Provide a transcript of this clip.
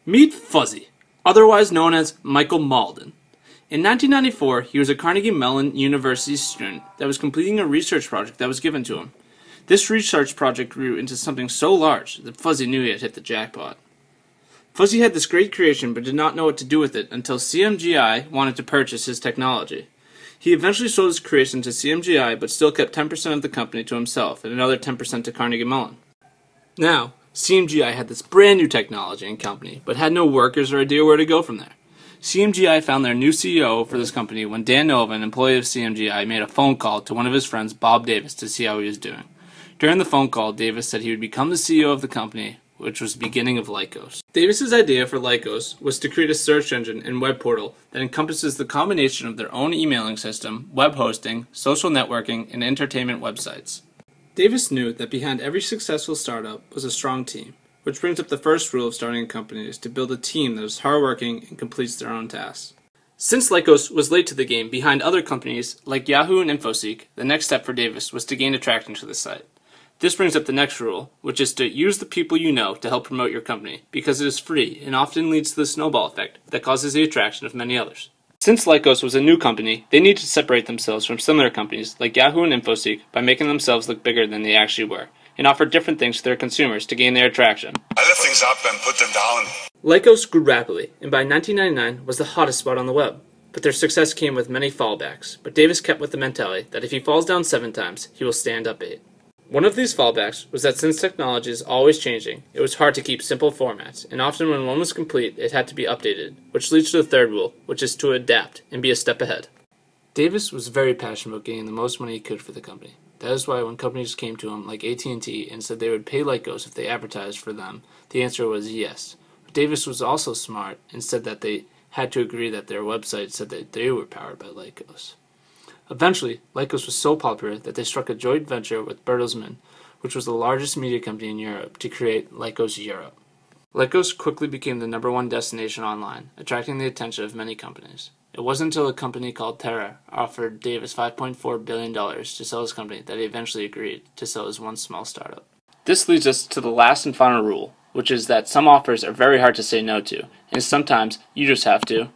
Meet Fuzzy, otherwise known as Michael Malden. In 1994, he was a Carnegie Mellon University student that was completing a research project that was given to him. This research project grew into something so large that Fuzzy knew he had hit the jackpot. Fuzzy had this great creation but did not know what to do with it until CMGI wanted to purchase his technology. He eventually sold his creation to CMGI but still kept 10% of the company to himself and another 10% to Carnegie Mellon. Now, CMGI had this brand new technology and company, but had no workers or idea where to go from there. CMGI found their new CEO for this company when Dan Nova, an employee of CMGI, made a phone call to one of his friends, Bob Davis, to see how he was doing. During the phone call, Davis said he would become the CEO of the company, which was the beginning of Lycos. Davis's idea for Lycos was to create a search engine and web portal that encompasses the combination of their own emailing system, web hosting, social networking, and entertainment websites. Davis knew that behind every successful startup was a strong team, which brings up the first rule of starting a company is to build a team that is hardworking and completes their own tasks. Since Lycos was late to the game behind other companies like Yahoo and InfoSeek, the next step for Davis was to gain attraction to the site. This brings up the next rule, which is to use the people you know to help promote your company, because it is free and often leads to the snowball effect that causes the attraction of many others. Since Lycos was a new company, they needed to separate themselves from similar companies like Yahoo and InfoSeek by making themselves look bigger than they actually were, and offer different things to their consumers to gain their attraction. I lift things up and put them down. Lycos grew rapidly, and by 1999 was the hottest spot on the web. But their success came with many fallbacks, but Davis kept with the mentality that if he falls down 7 times, he will stand up 8. One of these fallbacks was that since technology is always changing, it was hard to keep simple formats, and often when one was complete, it had to be updated, which leads to the third rule, which is to adapt and be a step ahead. Davis was very passionate about getting the most money he could for the company. That is why when companies came to him like AT&T and said they would pay Lycos if they advertised for them, the answer was yes. But Davis was also smart and said that they had to agree that their website said that they were powered by Lycos. Eventually, Lycos was so popular that they struck a joint venture with Bertelsmann, which was the largest media company in Europe, to create Lycos Europe. Lycos quickly became the #1 destination online, attracting the attention of many companies. It wasn't until a company called Terra offered Davis $5.4 billion to sell his company that he eventually agreed to sell his one small startup. This leads us to the last and final rule, which is that some offers are very hard to say no to, and sometimes you just have to